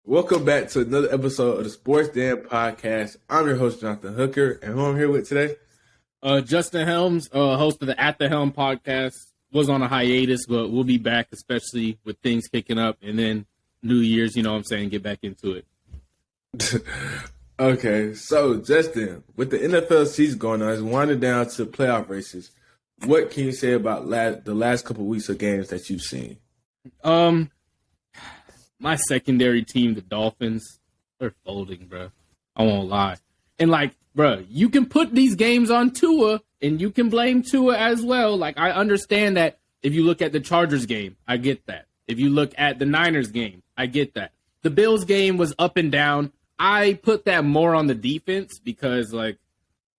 Welcome back to another episode of the Sports Dan Podcast. I'm your host, Jonathan Hooker, and who I'm here with today? Justin Helms, host of the At the Helm podcast, was on a hiatus, but we'll be back, especially with things kicking up, and then New Year's, you know what I'm saying, get back into it. Okay, so Justin, with the NFL season going on, it's winding down to playoff races. What can you say about the last couple of weeks of games that you've seen? My secondary team, the Dolphins, they're folding, bro. I won't lie. And, bro, you can put these games on Tua, and you can blame Tua as well. I understand that if you look at the Chargers game, I get that. If you look at the Niners game, I get that. The Bills game was up and down. I put that more on the defense because,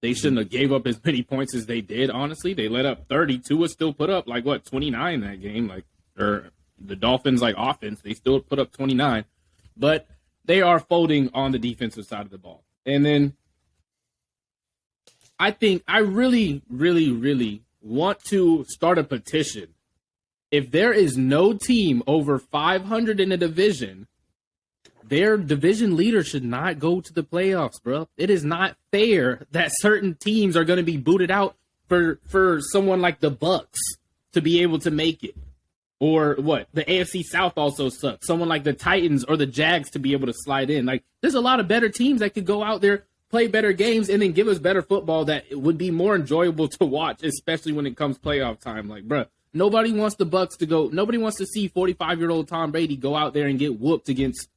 they shouldn't have gave up as many points as they did, honestly. They let up 30. Tua still put up, 29 that game, the Dolphins, offense, they still put up 29, but they are folding on the defensive side of the ball. And then I think I really, really, really want to start a petition. If there is no team over 500 in a division, their division leader should not go to the playoffs, bro. It is not fair that certain teams are going to be booted out for someone like the Bucks to be able to make it. Or what? The AFC South also sucks. Someone like the Titans or the Jags to be able to slide in. There's a lot of better teams that could go out there, play better games, and then give us better football that would be more enjoyable to watch, especially when it comes playoff time. Bruh, nobody wants the Bucks to go. Nobody wants to see 45-year-old Tom Brady go out there and get whooped against.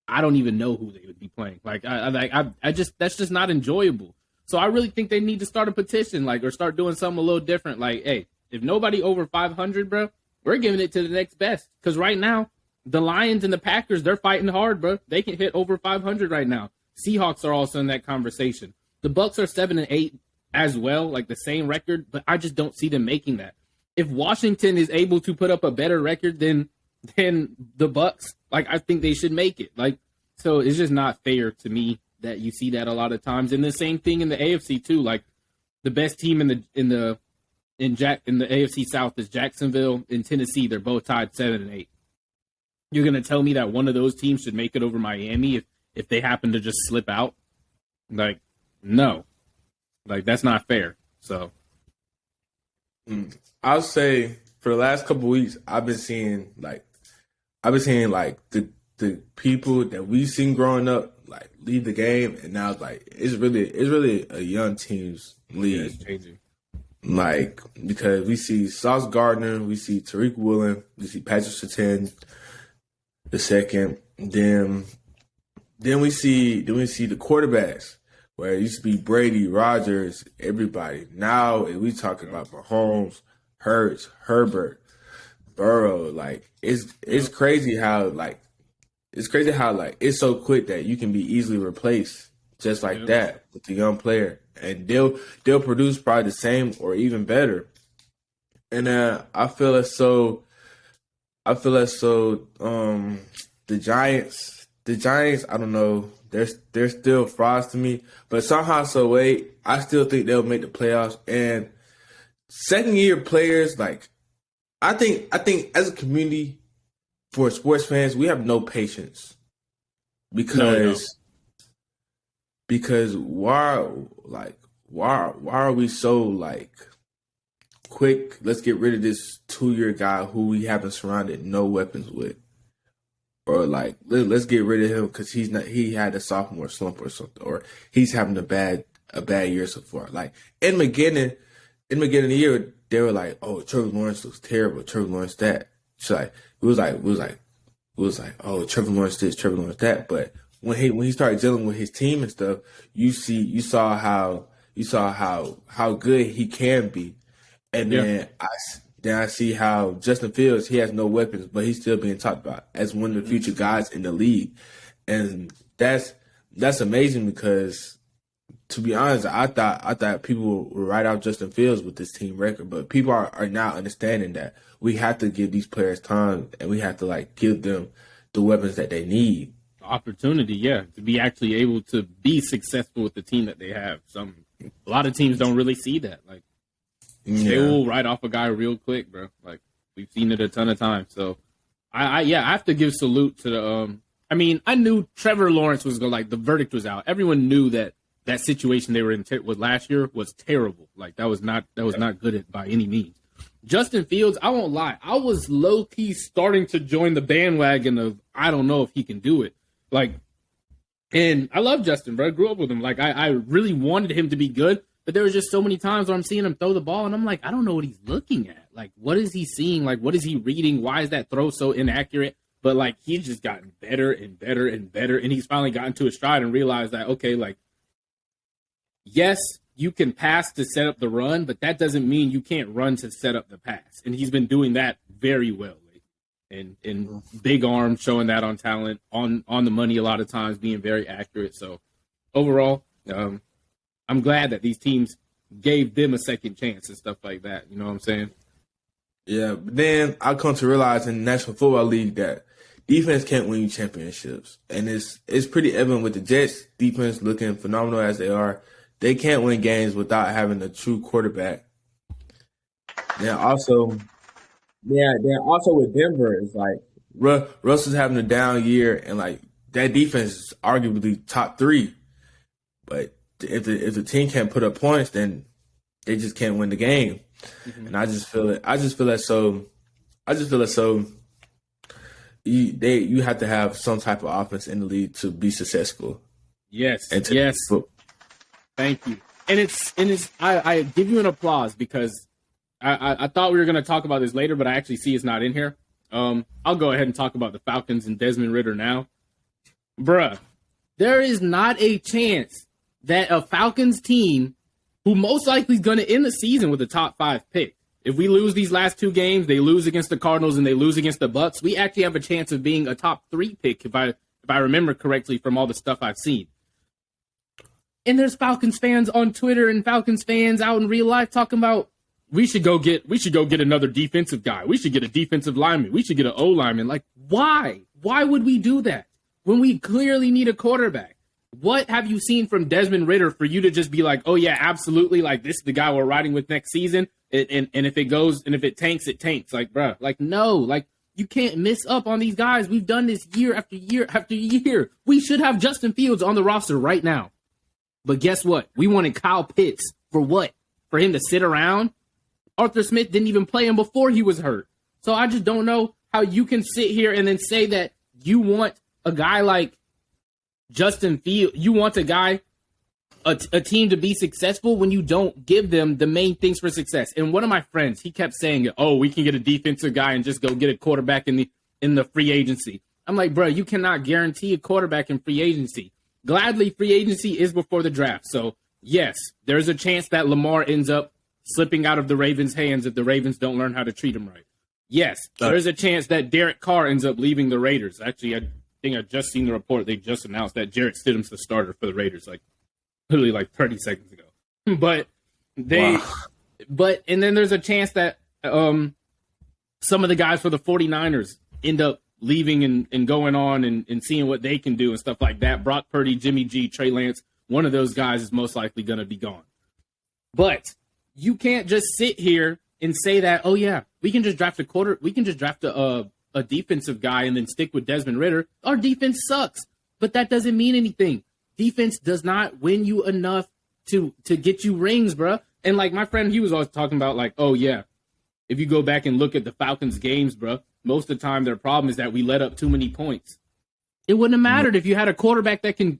I don't even know who they would be playing. That's just not enjoyable. So I really think they need to start a petition, or start doing something a little different. Hey, if nobody over 500, bro, we're giving it to the next best. Because right now, the Lions and the Packers, they're fighting hard, bro. They can hit over 500 right now. Seahawks are also in that conversation. The Bucks are 7-8 as well, the same record, but I just don't see them making that. If Washington is able to put up a better record than the Bucks, I think they should make it. So it's just not fair to me that you see that a lot of times. And the same thing in the AFC too. The best team in the AFC South is Jacksonville and Tennessee. They're both tied 7-8. You're gonna tell me that one of those teams should make it over Miami if they happen to just slip out? No. That's not fair. So I'll say for the last couple of weeks, I've been seeing the people that we've seen growing up lead the game, and now it's really a young team's lead. Yeah, it's changing. Because we see Sauce Gardner, we see Tariq Woolen, we see Patrick Surtain the second, then we see the quarterbacks where it used to be Brady, Rodgers, everybody. Now we talking about Mahomes, Hurts, Herbert, Burrow. It's crazy how it's so quick that you can be easily replaced just like that with the young player. And they'll produce probably the same or even better. And I feel as though the Giants, I don't know, they're still frauds to me. But somehow, some way, I still think they'll make the playoffs. And second year players, I think as a community for sports fans, we have no patience because why are we so quick? Let's get rid of this 2-year guy who we haven't surrounded no weapons with, or let's get rid of him because he had a sophomore slump or something, or he's having a bad year so far. In the beginning of the year, they were like, "Oh, Trevor Lawrence looks terrible. Trevor Lawrence that." So it was like, "Oh, Trevor Lawrence this, Trevor Lawrence that," but when he started dealing with his team and stuff, you saw how good he can be, and then I see how Justin Fields, he has no weapons, but he's still being talked about as one of the future guys in the league, and that's amazing because, to be honest, I thought people would write out Justin Fields with this team record, but people are now understanding that we have to give these players time and we have to give them the weapons that they need. Opportunity, to be actually able to be successful with the team that they have. A lot of teams don't really see that. They will write off a guy real quick, bro. We've seen it a ton of times. So I have to give salute to I mean, I knew Trevor Lawrence was going like the verdict was out. Everyone knew that situation they were in with last year was terrible. Like that was not good by any means. Justin Fields, I won't lie, I was low key starting to join the bandwagon of I don't know if he can do it. Like, and I love Justin, bro. I grew up with him. Like I really wanted him to be good, but there was just so many times where I'm seeing him throw the ball and I'm like, I don't know what he's looking at. Like, what is he seeing? Like, what is he reading? Why is that throw so inaccurate? But like he's just gotten better and better and better, and he's finally gotten to his stride and realized that okay, like yes, you can pass to set up the run, but that doesn't mean you can't run to set up the pass. And he's been doing that very well. And big arm, showing that on talent, on the money a lot of times, being very accurate. So overall, I'm glad that these teams gave them a second chance and stuff like that. You know what I'm saying? Yeah, but then I come to realize in the National Football League that defense can't win you championships. And it's pretty evident with the Jets defense looking phenomenal as they are. They can't win games without having a true quarterback. Then also with Denver, it's like Russell's having a down year, and like that defense is arguably top 3. But if the team can't put up points, then they just can't win the game. Mm-hmm. And I just feel that so. You have to have some type of offense in the league to be successful. Yes. Thank you. And it's I give you an applause because I thought we were going to talk about this later, but I actually see it's not in here. I'll go ahead and talk about the Falcons and Desmond Ridder now. Bruh, there is not a chance that a Falcons team who most likely is going to end the season with a top 5 pick. If we lose these last 2 games, they lose against the Cardinals and they lose against the Bucks, we actually have a chance of being a top 3 pick if I remember correctly from all the stuff I've seen. And there's Falcons fans on Twitter and Falcons fans out in real life talking about we should go get another defensive guy. We should get a defensive lineman. We should get an O lineman. Like, why? Why would we do that when we clearly need a quarterback? What have you seen from Desmond Ridder for you to just be like, oh yeah, absolutely, like this is the guy we're riding with next season? And if it goes and if it tanks, it tanks. Like, bruh, like no, like you can't miss up on these guys. We've done this year after year after year. We should have Justin Fields on the roster right now. But guess what? We wanted Kyle Pitts for what? For him to sit around? Arthur Smith didn't even play him before he was hurt. So I just don't know how you can sit here and then say that you want a guy like Justin Fields. You want a team to be successful when you don't give them the main things for success. And one of my friends, he kept saying, oh, we can get a defensive guy and just go get a quarterback in the free agency. I'm like, bro, you cannot guarantee a quarterback in free agency. Gladly, free agency is before the draft. So, yes, there's a chance that Lamar ends up slipping out of the Ravens' hands if the Ravens don't learn how to treat him right. Yes, there's a chance that Derek Carr ends up leaving the Raiders. Actually, I think I just seen the report. They just announced that Jarrett Stidham's the starter for the Raiders, like literally like 30 seconds ago. But and then there's a chance that some of the guys for the 49ers end up leaving and going on and seeing what they can do and stuff like that. Brock Purdy, Jimmy G, Trey Lance, one of those guys is most likely going to be gone. But you can't just sit here and say that, oh yeah, we can just draft a defensive guy and then stick with Desmond Ridder. Our defense sucks, but that doesn't mean anything. Defense does not win you enough to get you rings, bro. And like my friend, he was always talking about like, oh yeah, if you go back and look at the Falcons games, bro, most of the time their problem is that we let up too many points. It wouldn't have mattered if you had a quarterback that can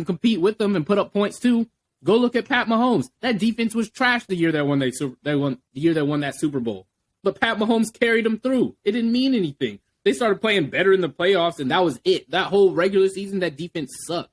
compete with them and put up points too. Go look at Pat Mahomes. That defense was trash the year that won that Super Bowl. But Pat Mahomes carried them through. It didn't mean anything. They started playing better in the playoffs, and that was it. That whole regular season, that defense sucked.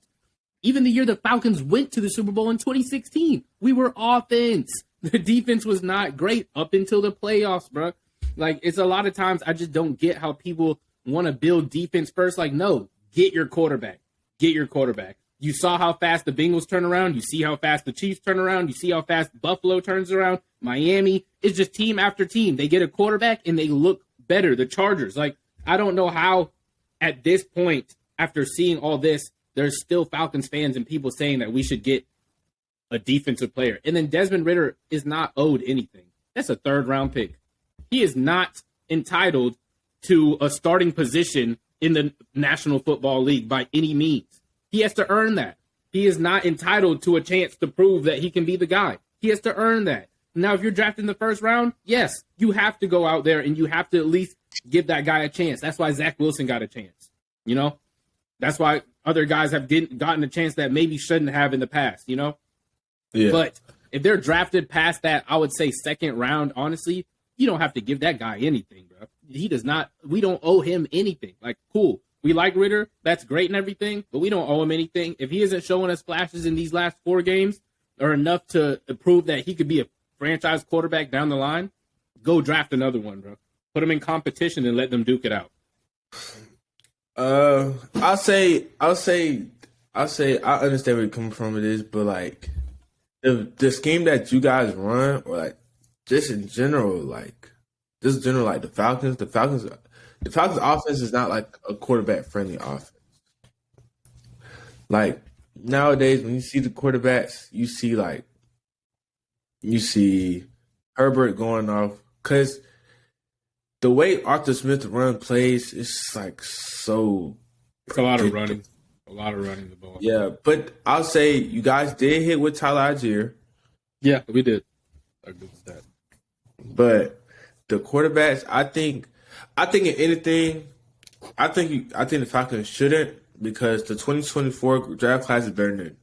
Even the year the Falcons went to the Super Bowl in 2016, we were offense. The defense was not great up until the playoffs, bro. Like, it's a lot of times I just don't get how people want to build defense first. Like, no, get your quarterback. Get your quarterback. You saw how fast the Bengals turn around. You see how fast the Chiefs turn around. You see how fast Buffalo turns around. Miami. It's just team after team. They get a quarterback and they look better. The Chargers. Like, I don't know how at this point, after seeing all this, there's still Falcons fans and people saying that we should get a defensive player. And then Desmond Ridder is not owed anything. That's a 3rd-round pick. He is not entitled to a starting position in the National Football League by any means. He has to earn that. He is not entitled to a chance to prove that he can be the guy. He has to earn that. Now, if you're drafted in the first round, yes, you have to go out there and you have to at least give that guy a chance. That's why Zach Wilson got a chance. You know, that's why other guys have gotten a chance that maybe shouldn't have in the past, you know? Yeah. But if they're drafted past that, I would say second round, honestly, you don't have to give that guy anything, bro. He does not, we don't owe him anything. Like, cool. We like Ritter. That's great and everything, but we don't owe him anything. If he isn't showing us flashes in these last 4 games or enough to prove that he could be a franchise quarterback down the line, go draft another one, bro. Put him in competition and let them duke it out. I'll say I understand where you're coming from with this, but like the scheme that you guys run, or like just in general, like the Falcons offense is not like a quarterback friendly offense. Like nowadays, when you see the quarterbacks, you see Herbert going off, because the way Arthur Smith run plays is like so. It's a lot of running. A lot of running the ball. Yeah, but I'll say you guys did hit with Tyler Algier. Yeah, we did. I agree with that. But the quarterbacks, I think in anything, I think the Falcons shouldn't, because the 2024 draft class is better than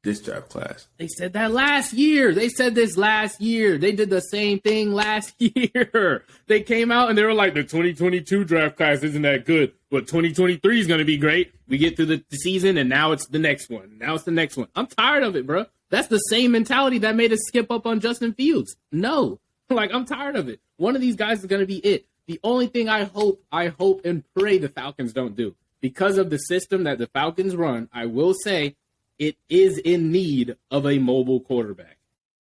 this draft class. They said that last year. They said this last year. They did the same thing last year. They came out and they were like, the 2022 draft class isn't that good, but 2023 is going to be great. We get through the season, and now it's the next one. Now it's the next one. I'm tired of it, bro. That's the same mentality that made us skip up on Justin Fields. No. Like, I'm tired of it. One of these guys is going to be it. The only thing I hope and pray the Falcons don't do, because of the system that the Falcons run, I will say, it is in need of a mobile quarterback.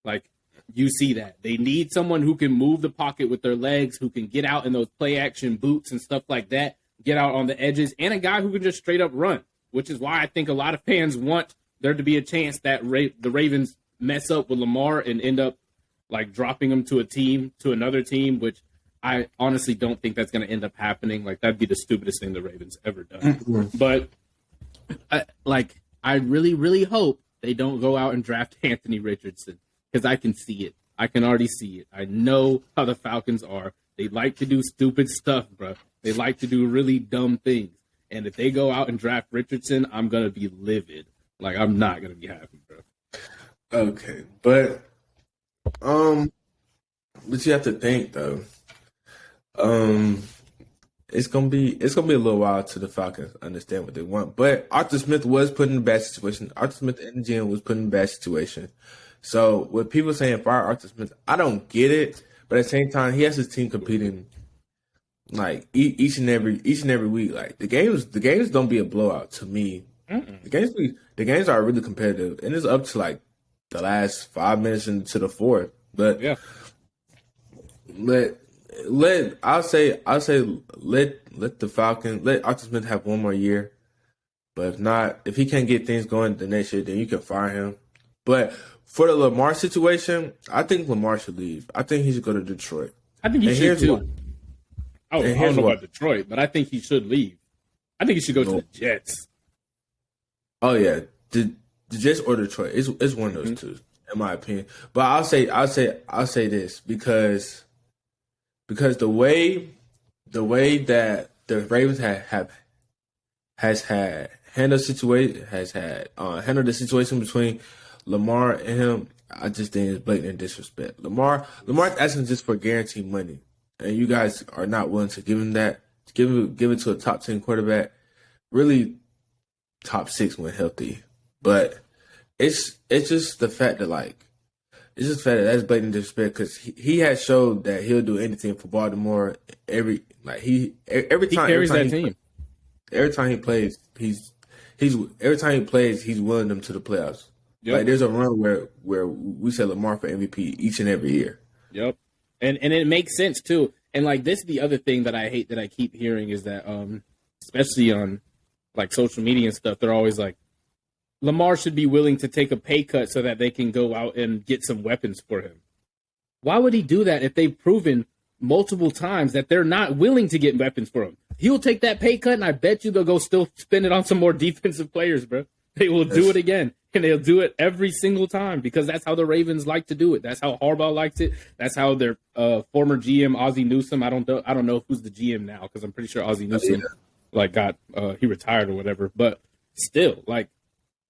Like, you see that. They need someone who can move the pocket with their legs, who can get out in those play-action boots and stuff like that, get out on the edges, and a guy who can just straight up run, which is why I think a lot of fans want there to be a chance that the Ravens mess up with Lamar and end up, like, dropping him to another team, which I honestly don't think that's going to end up happening. Like, that'd be the stupidest thing the Ravens ever done. Mm-hmm. But, I really, really hope they don't go out and draft Anthony Richardson, because I can see it. I can already see it. I know how the Falcons are. They like to do stupid stuff, bro. They like to do really dumb things. And if they go out and draft Richardson, I'm going to be livid. Like, I'm not going to be happy, bro. Okay. But you have to think, though. It's gonna be a little while till the Falcons understand what they want. But Arthur Smith was put in a bad situation. Arthur Smith and the GM was put in a bad situation. So with people saying fire Arthur Smith, I don't get it. But at the same time, he has his team competing like each and every week. Like the games don't be a blowout to me. Mm-mm. The games are really competitive, and it's up to like the last 5 minutes into the fourth. But yeah, I'll say let the Falcons, let Arthur Smith have one more year. But if he can't get things going the next year, then you can fire him. But for the Lamar situation, I think Lamar should leave. I think he should go to Detroit. I think he should too. I don't know about Detroit, but I think he should leave. I think he should go to the Jets. Oh yeah, the Jets or Detroit. It's one of those two, in my opinion. But I'll say this because the way that the Ravens has handled the situation between Lamar and him, I just think it's blatant disrespect. Lamar's asking just for guaranteed money, and you guys are not willing to give him that. Give it to a top 10 quarterback, really top 6 when healthy. But it's just the fact that that's blatant disrespect, because he has showed that he'll do anything for Baltimore. Every time he plays, he's willing them to the playoffs. Yep. Like there's a run where we said Lamar for MVP each and every year. Yep, and it makes sense too. And like this is the other thing that I hate that I keep hearing is that especially on like social media and stuff, they're always like, Lamar should be willing to take a pay cut so that they can go out and get some weapons for him. Why would he do that if they've proven multiple times that they're not willing to get weapons for him. He'll take that pay cut, and I bet you they'll go still spend it on some more defensive players, bro. They will do it again, and they'll do it every single time because that's how the Ravens like to do it. That's how Harbaugh likes it. That's how their former GM Ozzie Newsome. I don't know who's the GM now because I'm pretty sure Ozzie Newsome he retired or whatever. But still, like,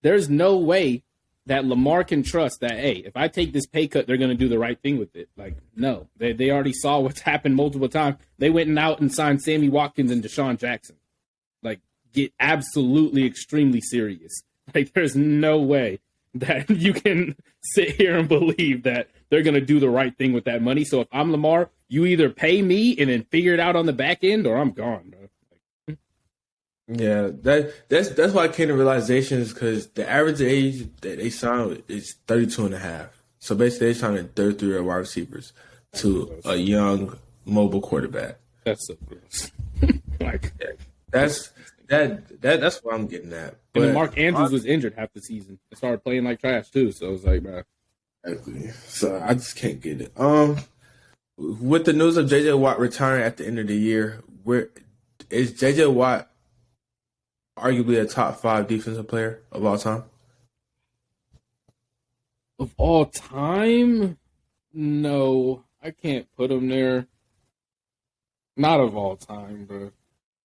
there's no way that Lamar can trust that, hey, if I take this pay cut, they're going to do the right thing with it. Like, no. They already saw what's happened multiple times. They went out and signed Sammy Watkins and Deshaun Jackson. Like, get absolutely extremely serious. Like, there's no way that you can sit here and believe that they're going to do the right thing with that money. So if I'm Lamar, you either pay me and then figure it out on the back end or I'm gone, bro. Yeah, that's why I came to realizations because the average age that they signed is 32 and a half. So basically, they signed 33-year-old wide receivers to a young mobile quarterback. That's so gross. Like, that's what I'm getting at. And then Mark Andrews was injured half the season. They started playing like trash too. So it was like, bro. Exactly. So I just can't get it. With the news of JJ Watt retiring at the end of the year, where is JJ Watt arguably a top 5 defensive player of all time? Of all time? No, I can't put him there. Not of all time, bro.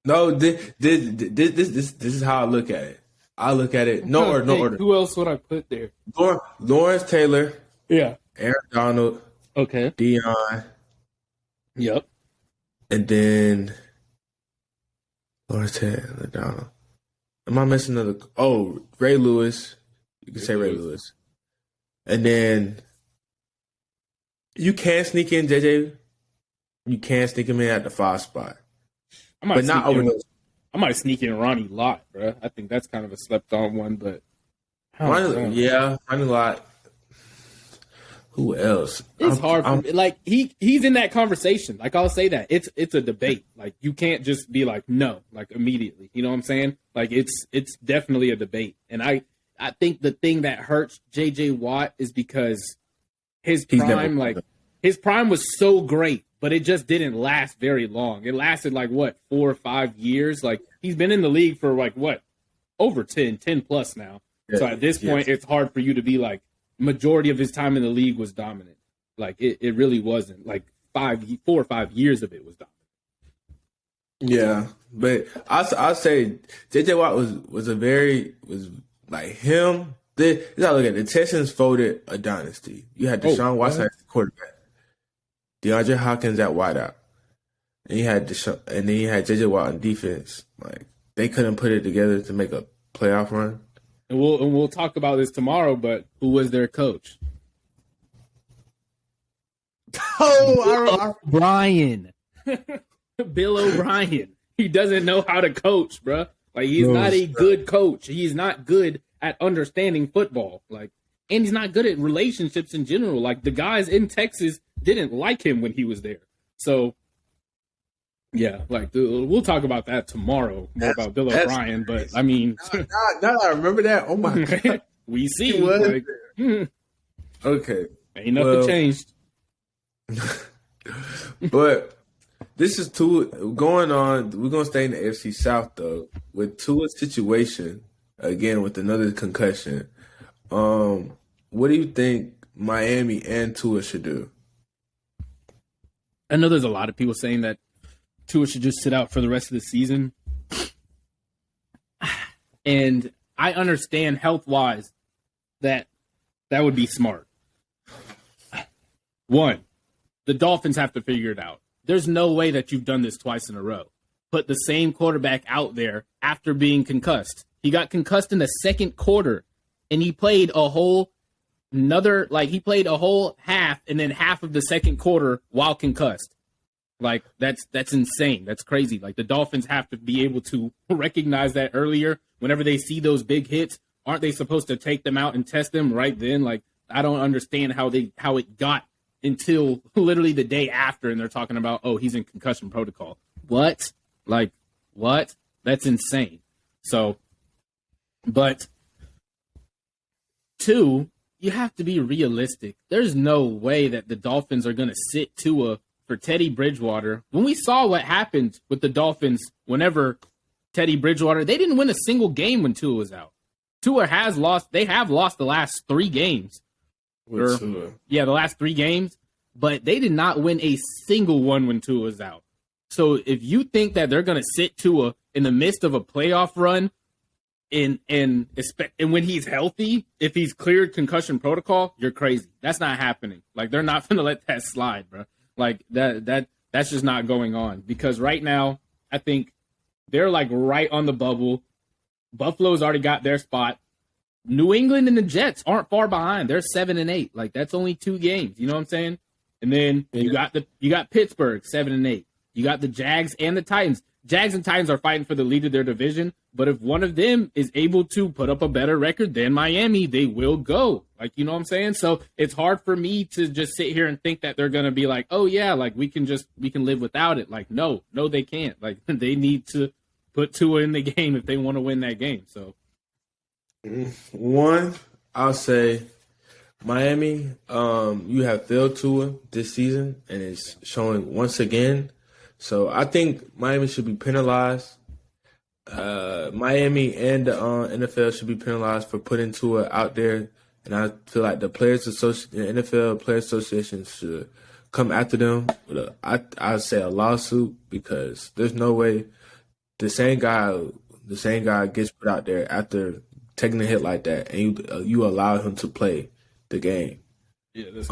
No, this is how I look at it. I look at it no order. Who else would I put there? Lawrence Taylor. Yeah. Aaron Donald. Okay. Dion. Yep. And then Lawrence Taylor, Donald. Am I missing another? Oh, Ray Lewis. You can say Ray Lewis. And then you can sneak in JJ. You can sneak him in at the 5 spot. But not over those. I might sneak in Ronnie Lott, bro. I think that's kind of a slept-on one, but Ronnie Lott. Who else? It's hard for me. Like he's in that conversation. Like I'll say that it's a debate. Like you can't just be like no, like immediately. You know what I'm saying? Like it's definitely a debate. And I think the thing that hurts JJ Watt is because his prime was so great, but it just didn't last very long. It lasted like 4 or 5 years. Like he's been in the league for over 10 plus now. Yeah, so at this point, it's hard for you to be like majority of his time in the league was dominant. Like it really wasn't. Like 4 or 5 years of it was dominant. Yeah, but I'll say JJ Watt was like him. You gotta look at it. The Texans folded a dynasty. You had Deshaun Watson as the quarterback. DeAndre Hopkins at wideout, and you had JJ Watt on defense. Like they couldn't put it together to make a playoff run. And we'll talk about this tomorrow. But who was their coach? O'Brien. Bill O'Brien. He doesn't know how to coach, bro. Like he's not a good coach. He's not good at understanding football. Like, and he's not good at relationships in general. Like the guys in Texas didn't like him when he was there. So, yeah, like we'll talk about that tomoror more about Bill O'Brien. But I mean, now I remember that. Oh my god, we see. Okay, ain't nothing changed. But this is going on. We're gonna stay in the AFC South though, with Tua's situation again with another concussion. What do you think Miami and Tua should do? I know there's a lot of people saying that Tua should just sit out for the rest of the season. And I understand health-wise that would be smart. One, the Dolphins have to figure it out. There's no way that you've done this twice in a row. Put the same quarterback out there after being concussed. He got concussed in the second quarter, and he played a whole half and then half of the second quarter while concussed. Like that's insane. That's crazy. Like the Dolphins have to be able to recognize that earlier. Whenever they see those big hits, aren't they supposed to take them out and test them right then? Like I don't understand how it got until literally the day after, and they're talking about, oh, he's in concussion protocol. What? Like what? That's insane. So, but 2, you have to be realistic. There's no way that the Dolphins are going to sit Tua for Teddy Bridgewater, when we saw what happened with the Dolphins whenever Teddy Bridgewater, they didn't win a single game when Tua was out. Tua has lost. They have lost the last 3 games. The last 3 games. But they did not win a single one when Tua was out. So if you think that they're going to sit Tua in the midst of a playoff run and when he's healthy, if he's cleared concussion protocol, you're crazy. That's not happening. Like, they're not going to let that slide, bro. Like, that's just not going on. Because right now, I think they're, like, right on the bubble. Buffalo's already got their spot. New England and the Jets aren't far behind. They're 7-8. Like, that's only 2 games. You know what I'm saying? And then you got Pittsburgh 7-8. You got the Jags and the Titans. Jags and Titans are fighting for the lead of their division, but if one of them is able to put up a better record than Miami, they will go. Like, you know what I'm saying? So it's hard for me to just sit here and think that they're going to be like, oh yeah, like we can live without it. Like, no, they can't. Like, they need to put Tua in the game if they want to win that game. So one, I'll say Miami, you have failed Tua this season, and it's showing once again. So I think Miami should be penalized. Miami and the NFL should be penalized for putting Tua out there, and I feel like the NFL Players Association should come after them with I'd say a lawsuit, because there's no way the same guy gets put out there after taking a hit like that, and you allow him to play the game. Yeah. That's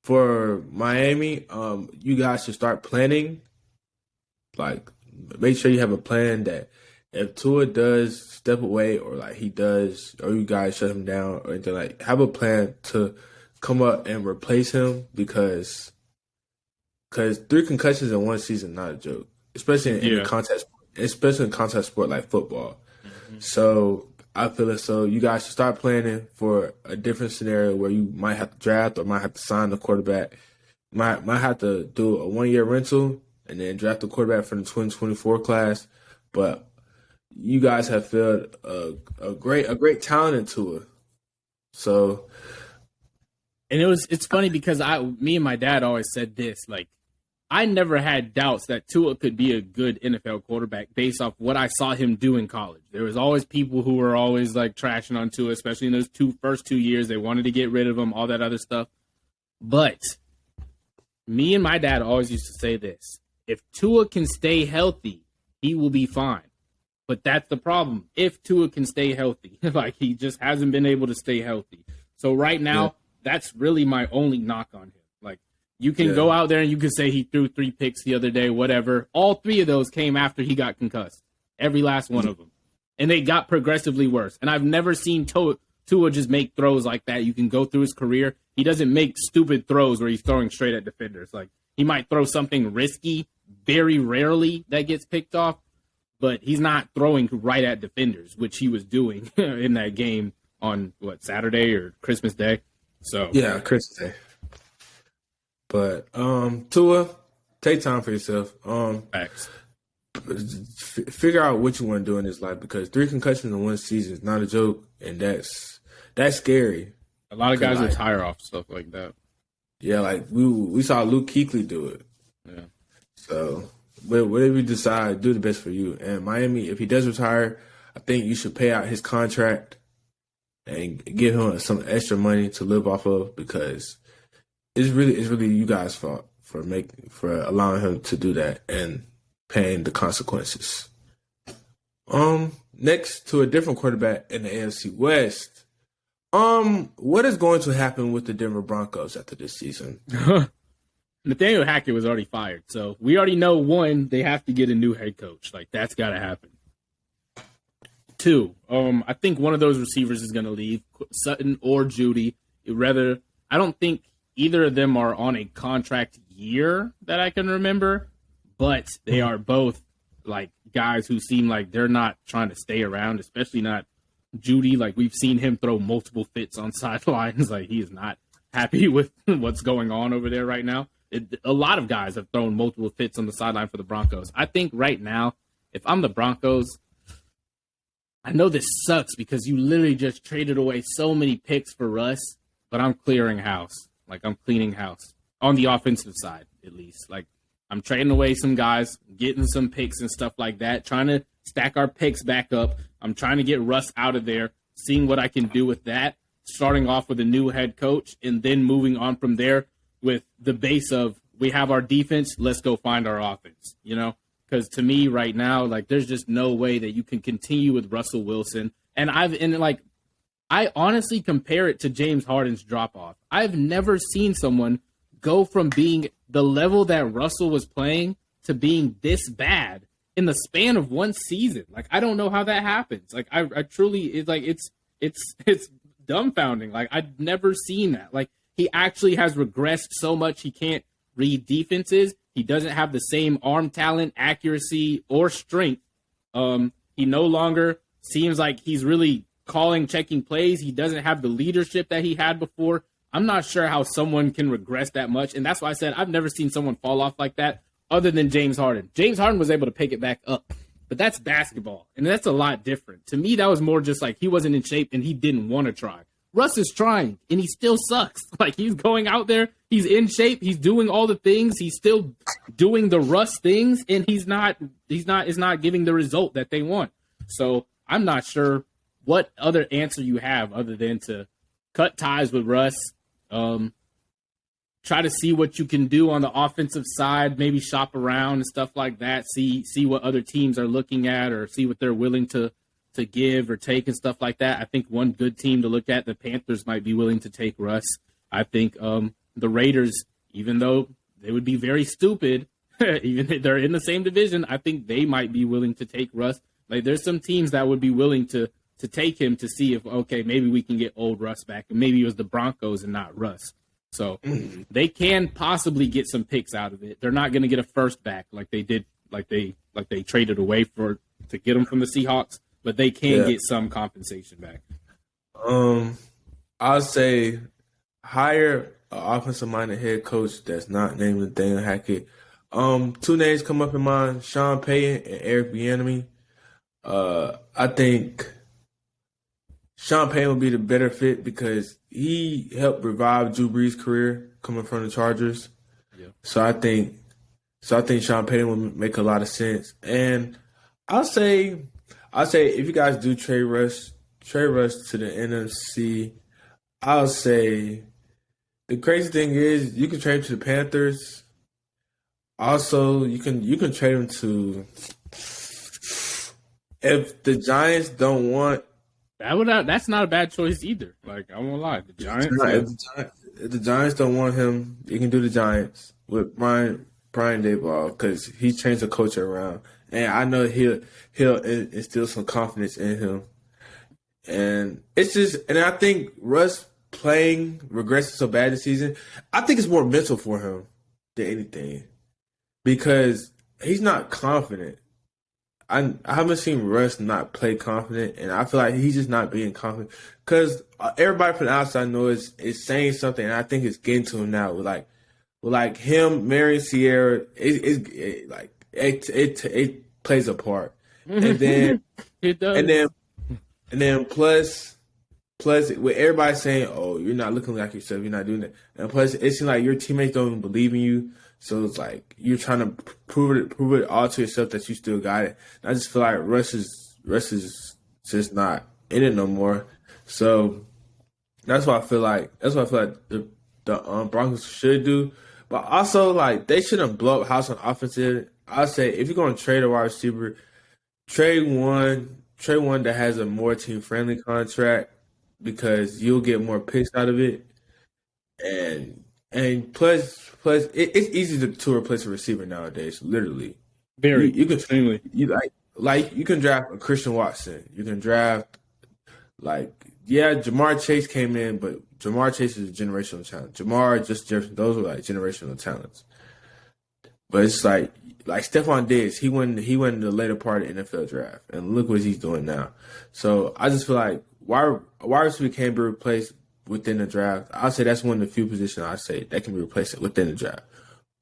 For Miami, you guys should start planning. Like, make sure you have a plan that if Tua does step away, or like he does, or you guys shut him down, or anything, like, have a plan to come up and replace him, because 3 concussions in one season, not a joke, especially in contact sport like football. Mm-hmm. So I feel as though you guys should start planning for a different scenario where you might have to draft or might have to sign the quarterback. Might have to do a 1-year rental and then draft the quarterback for the 2024 class. But you guys have failed a great talent into it. So, and it's funny because me and my dad always said this, like, I never had doubts that Tua could be a good NFL quarterback based off what I saw him do in college. There was always people who were always like trashing on Tua, especially in those first 2 years. They wanted to get rid of him, all that other stuff. But me and my dad always used to say this: if Tua can stay healthy, he will be fine. But that's the problem. If Tua can stay healthy, like, he just hasn't been able to stay healthy. So right now, that's really my only knock on him. Like, you can go out there and you can say he threw 3 picks the other day, whatever. All 3 of those came after he got concussed. Every last one of them. And they got progressively worse. And I've never seen Tua just make throws like that. You can go through his career. He doesn't make stupid throws where he's throwing straight at defenders. Like, he might throw something risky, very rarely that gets picked off, but he's not throwing right at defenders, which he was doing in that game on, Saturday or Christmas Day. So yeah, Christmas Day. But Tua, take time for yourself. Facts. Figure out what you want to do in this life, because 3 concussions in one season is not a joke, and that's scary. A lot of guys retire off stuff like that. Yeah, like we saw Luke Kuechly do it. Yeah. So, whatever you decide, do the best for you. And Miami, if he does retire, I think you should pay out his contract and give him some extra money to live off of, because it's really you guys' fault for allowing him to do that and paying the consequences. Next to a different quarterback in the AFC West. What is going to happen with the Denver Broncos after this season? Nathaniel Hackett was already fired, so we already know, 1, they have to get a new head coach. Like, that's got to happen. 2, I think one of those receivers is going to leave, Sutton or Judy. I don't think either of them are on a contract year that I can remember, but they are both, like, guys who seem like they're not trying to stay around, especially not Judy. Like, we've seen him throw multiple fits on sidelines. Like, he is not happy with what's going on over there right now. A lot of guys have thrown multiple fits on the sideline for the Broncos. I think right now, if I'm the Broncos, I know this sucks because you literally just traded away so many picks for Russ, but I'm clearing house. Like, I'm cleaning house. on the offensive side, at least. Like, I'm trading away some guys, getting some picks and stuff like that, trying to stack our picks back up. I'm trying to get Russ out of there, seeing what I can do with that, starting off with a new head coach, and then moving on from there with the base of we have our defense, let's go find our offense, you know? Because to me right now, like, there's just no way that you can continue with Russell Wilson. And I honestly compare it to James Harden's drop-off. I've never seen someone go from being the level that Russell was playing to being this bad in the span of one season. Like, I don't know how that happens. Like, I truly, it's like, it's dumbfounding. Like, I've never seen that. Like, he actually has regressed so much he can't read defenses. He doesn't have the same arm talent, accuracy, or strength. He no longer seems like he's really checking plays. He doesn't have the leadership that he had before. I'm not sure how someone can regress that much. And that's why I said I've never seen someone fall off like that other than James Harden. James Harden was able to pick it back up, but that's basketball. And that's a lot different. To me, that was more just like he wasn't in shape and he didn't want to try. Russ is trying and he still sucks. Like, he's going out there, he's in shape, he's doing all the things, he's still doing the Russ things, and it's not giving the result that they want. So I'm not sure what other answer you have other than to cut ties with Russ, try to see what you can do on the offensive side, maybe shop around and stuff like that, see what other teams are looking at or see what they're willing to give or take and stuff like that. I think one good team to look at, the Panthers, might be willing to take Russ. I think the Raiders, even though they would be very stupid, even if they're in the same division, I think they might be willing to take Russ. Like, there's some teams that would be willing to take him to see if, okay, maybe we can get old Russ back. And maybe it was the Broncos and not Russ. So they can possibly get some picks out of it. They're not going to get a first back like they did, like they traded away to get him from the Seahawks, but they can get some compensation back. I'll say hire an offensive-minded head coach that's not named Nathaniel Hackett. Two names come up in mind: Sean Payton and Eric Bieniemy. I think Sean Payton would be the better fit because he helped revive Drew Brees' career coming from the Chargers. Yeah. So I think Sean Payton would make a lot of sense. And I'll say if you guys do trade Russ to the NFC, I'll say the crazy thing is you can trade him to the Panthers. Also, you can trade him to, if the Giants don't want. That's not a bad choice either. Like, I won't lie, the Giants. If the Giants don't want him, you can do the Giants with Brian Daboll because he changed the culture around, and I know he'll instill some confidence in him. And it's just, and I think Russ regressing so bad this season, I think it's more mental for him than anything because he's not confident. I haven't seen Russ not play confident, and I feel like he's just not being confident because everybody from the outside knows is saying something, and I think it's getting to him now with like him marrying Sierra. It plays a part, and then it does, and then plus with everybody saying, "Oh, you're not looking like yourself, you're not doing that," and plus it seems like your teammates don't even believe in you. So it's like you're trying to prove it all to yourself that you still got it. And I just feel like Russ is just not in it no more. So that's what I feel like. The Broncos should do. But also, like, they shouldn't blow up house on offensive. I say if you're going to trade a wide receiver, trade one that has a more team friendly contract because you'll get more picks out of it. And plus, it's easy to replace a receiver nowadays. Literally, very you can extremely. You can draft a Christian Watson. You can draft Jamar Chase came in, but Jamar Chase is a generational talent. Justin Jefferson, those were like generational talents. But it's like Stephon Diggs, he went in the later part of the NFL draft, and look what he's doing now. So I just feel like wide receiver can be replaced within the draft. I'll say that's one of the few positions I say that can be replaced within the draft.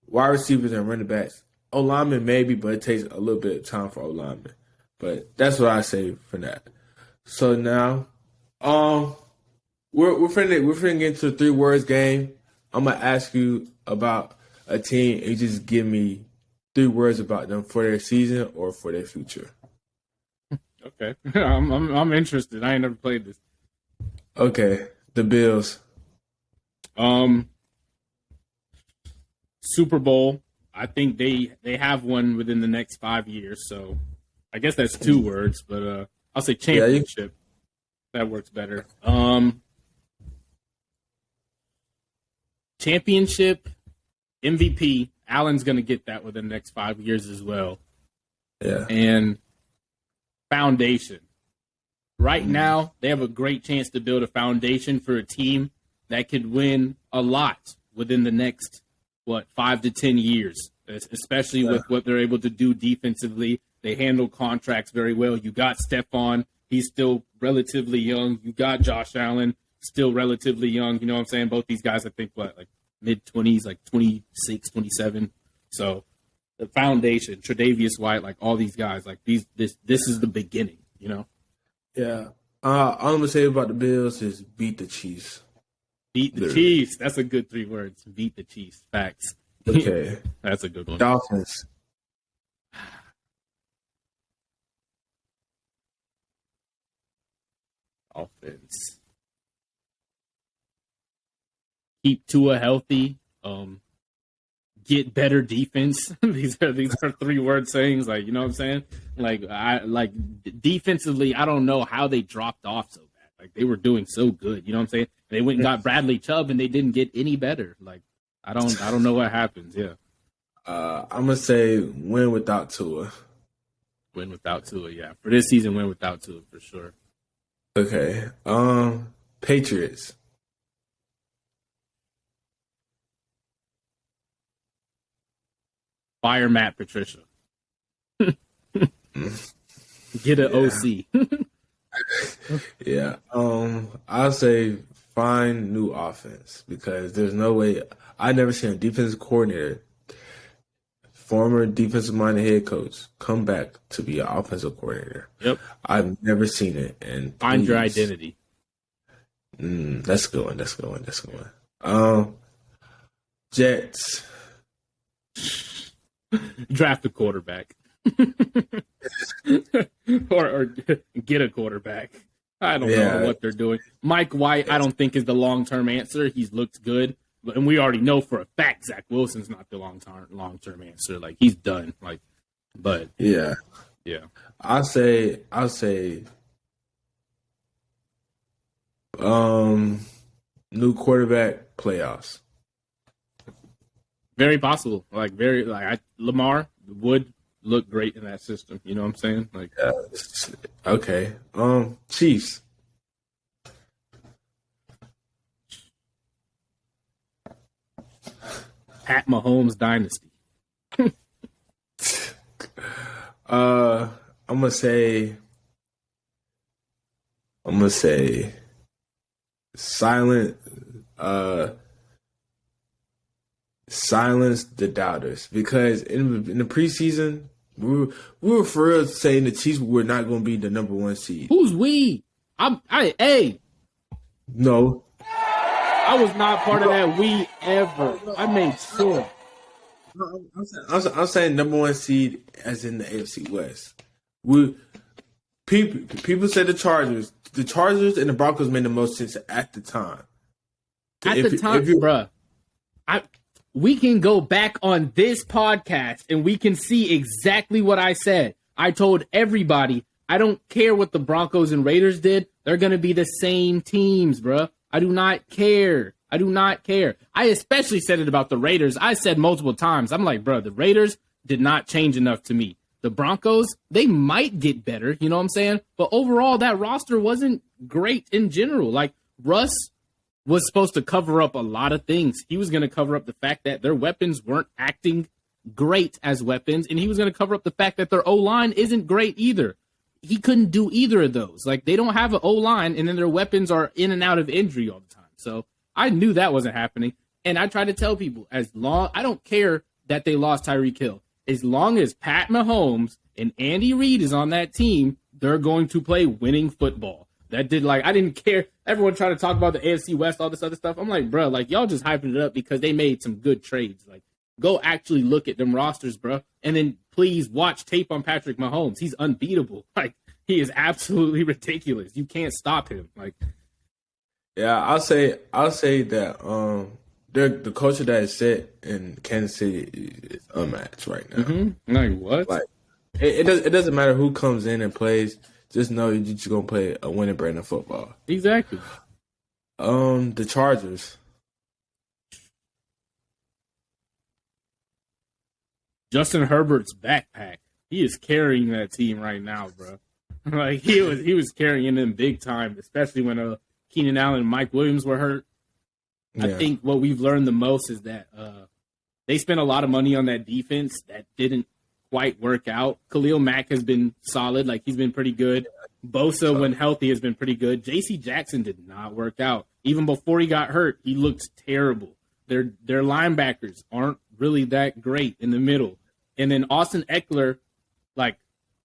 Wide receivers and running backs. O-lineman maybe, but it takes a little bit of time for O-lineman. But that's what I say for that. So now, we're finna get into the 3 words game. I'm gonna ask you about a team, and you just give me 3 words about them for their season or for their future. Okay, I'm interested. I ain't never played this. Okay, the Bills. Super Bowl. I think they have one within the next 5 years. So I guess that's 2 words, but I'll say championship. That works better. Championship, MVP. Allen's going to get that within the next 5 years as well. Yeah. And foundation. Right now, they have a great chance to build a foundation for a team that could win a lot within the next, 5 to 10 years, especially with what they're able to do defensively. They handle contracts very well. You got Stephon. He's still relatively young. You got Josh Allen, still relatively young. You know what I'm saying? Both these guys, I think, like mid-20s, like 26, 27. So the foundation, Tre'Davious White, like all these guys, like this is the beginning, you know? Yeah. All I'm going to say about the Bills is beat the Chiefs. Beat the Chiefs. That's a good 3 words. Beat the Chiefs. Facts. Okay. That's a good one. Dolphins. Offense. Keep Tua healthy. Get better defense. these are 3-word sayings. Like, you know what I'm saying? Like defensively, I don't know how they dropped off so bad. Like they were doing so good. You know what I'm saying? They went and got Bradley Chubb and they didn't get any better. Like I don't know what happens. Yeah. I'm gonna say win without Tua. Win without Tua, yeah. For this season, win without Tua for sure. Okay. Patriots. Fire Matt Patricia. Get an OC. Yeah. I'll say find new offense because there's no way I never seen a defensive coordinator, former defensive minded head coach, come back to be an offensive coordinator. Yep. I've never seen it. And find your identity. That's a good one. That's a good one. That's a good one. Jets. Draft a quarterback. or get a quarterback. I don't know what they're doing. Mike White, I don't think is the long-term answer. He's looked good, and we already know for a fact Zach Wilson's not the long-term answer. Like he's done. Like, but yeah. I'll say new quarterback playoffs. Very possible. Lamar would look great in that system. You know what I'm saying? Like, okay. Chiefs. Pat Mahomes dynasty. I'm gonna say silence the doubters because in the preseason we were for real saying the Chiefs were not going to be the number 1 seed. Who's we? No, I was not part of that we ever. I made sure. No, I'm saying number 1 seed as in the AFC West. People say the Chargers and the Broncos made the most sense at the time. Bruh. We can go back on this podcast and we can see exactly what I said. I told everybody, I don't care what the Broncos and Raiders did. They're going to be the same teams, bruh. I do not care. I especially said it about the Raiders. I said multiple times. I'm like, bruh, the Raiders did not change enough to me. The Broncos, they might get better, you know what I'm saying? But overall, that roster wasn't great in general. Like, Russ was supposed to cover up a lot of things. He was going to cover up the fact that their weapons weren't acting great as weapons, and he was going to cover up the fact that their O-line isn't great either. He couldn't do either of those. Like, they don't have an O-line, and then their weapons are in and out of injury all the time. So I knew that wasn't happening, and I try to tell people, I don't care that they lost Tyreek Hill. As long as Pat Mahomes and Andy Reid is on that team, they're going to play winning football. that did I didn't care. Everyone tried to talk about the AFC West, all this other stuff. I'm like, bro, y'all just hyping it up because they made some good trades. Go actually look at them rosters, bro, and then please watch tape on Patrick Mahomes. He's unbeatable. He is absolutely ridiculous. You can't stop him. Yeah, I'll say that the culture that is set in Kansas City is unmatched right now. Mm-hmm. What? It doesn't matter who comes in and plays. Just know you're just gonna play a winning brand of football. Exactly. The Chargers. Justin Herbert's backpack. He is carrying that team right now, bro. He was carrying them big time, especially when Keenan Allen and Mike Williams were hurt. Yeah. I think what we've learned the most is that they spent a lot of money on that defense that didn't quite work out. Khalil Mack has been solid. He's been pretty good. Bosa, when healthy, has been pretty good. J.C. Jackson did not work out. Even before he got hurt, he looked terrible. Their linebackers aren't really that great in the middle. And then Austin Eckler,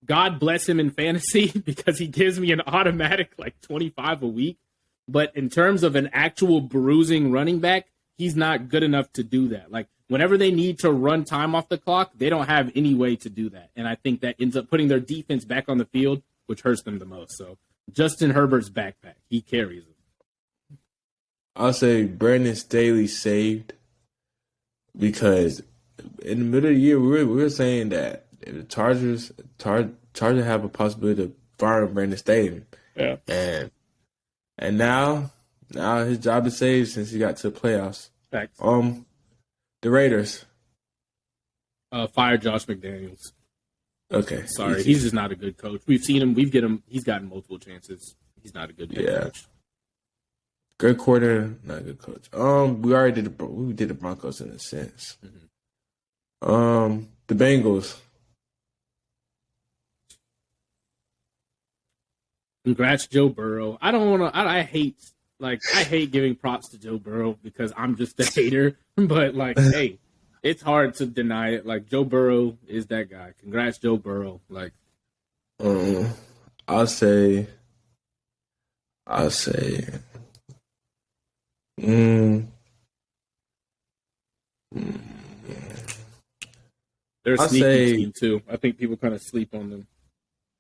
God bless him in fantasy because he gives me an automatic 25 a week. But in terms of an actual bruising running back, he's not good enough to do that. Whenever they need to run time off the clock, they don't have any way to do that. And I think that ends up putting their defense back on the field, which hurts them the most. So Justin Herbert's backpack, he carries them. I'll say Brandon Staley saved because in the middle of the year, we were saying that if the Chargers have a possibility of firing Brandon Staley. Yeah. And now his job is saved since he got to the playoffs. Thanks. The Raiders. Fire Josh McDaniels. Okay. Sorry, he's just not a good coach. We've seen him. He's gotten multiple chances. He's not a good coach. Good quarter, not a good coach. We already did the Broncos in a sense. Mm-hmm. The Bengals. Congrats, Joe Burrow. I don't want to. I hate giving props to Joe Burrow because I'm just a hater. But hey, it's hard to deny it. Joe Burrow is that guy. Congrats, Joe Burrow. I'll say. They're a sneaky team too. I think people kind of sleep on them.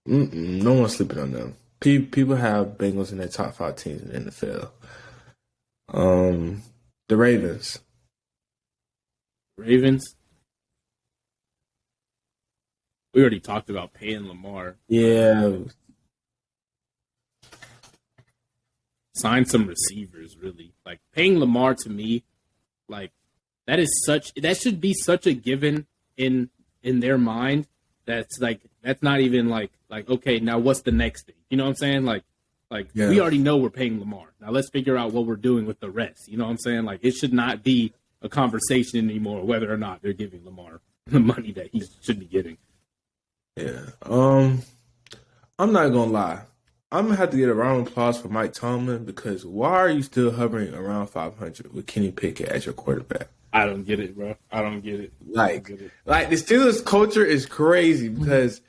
No one's sleeping on them. People have Bengals in their top 5 teams in the NFL. The Ravens. Ravens? We already talked about paying Lamar. Yeah. Sign some receivers, really. Paying Lamar to me, that should be such a given in their mind. That's not even okay, now what's the next thing? You know what I'm saying? We already know we're paying Lamar. Now let's figure out what we're doing with the rest. You know what I'm saying? It should not be a conversation anymore whether or not they're giving Lamar the money that he should be getting. Yeah. I'm not gonna lie. I'm gonna have to get a round of applause for Mike Tomlin because why are you still hovering around 500 with Kenny Pickett as your quarterback? I don't get it, bro. I don't get it. The Steelers culture is crazy because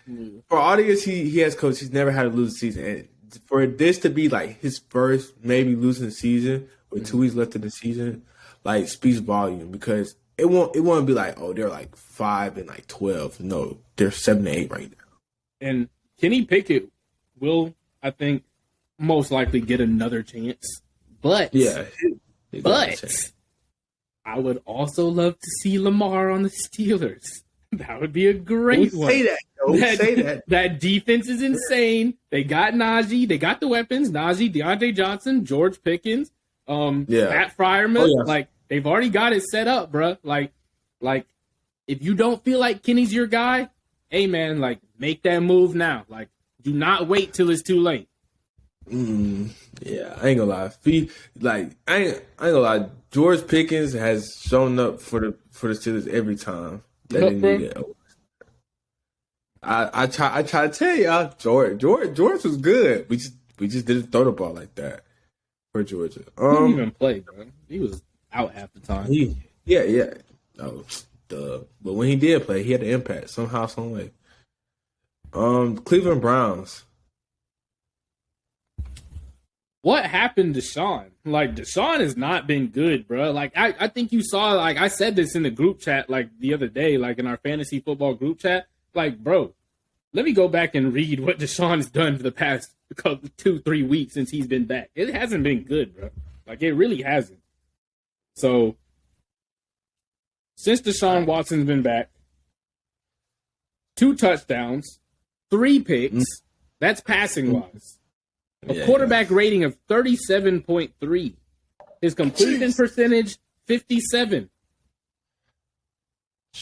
for all the years he has coached, he's never had a losing season. And for this to be his first maybe losing season with 2 weeks left in the season, speaks volume because it won't be they're 5 and 12. No, they're 7 and 8 right now. And Kenny Pickett will, I think, most likely get another chance. But I would also love to see Lamar on the Steelers. That would be a great one. Say that. That defense is insane. They got Najee. They got the weapons. Najee, Deontay Johnson, George Pickens, Matt Freiermuth. Oh, yeah. They've already got it set up, bro. If you don't feel like Kenny's your guy, hey, man, make that move now. Do not wait till it's too late. Yeah, I ain't gonna lie. I ain't gonna lie. George Pickens has shown up for the Steelers every time that they need it. I try to tell y'all, George was good. We just didn't throw the ball like that for Georgia. He didn't even play, bro. He was out half the time. Yeah. Oh, duh. But when he did play, he had an impact somehow, some way. Cleveland Browns. what happened to Deshaun? Like, Deshaun has not been good, bro. Like, I think you saw, like, I said this in the group chat, like, the other day, like, in our fantasy football group chat. Like, bro, let me go back and read what Deshaun has done for the past 2-3 weeks since he's been back. It hasn't been good, bro. Like, it really hasn't. So, since Deshaun Watson's been back, 2 touchdowns, 3 picks. That's passing-wise. A quarterback rating of 37.3. His completion percentage, 57.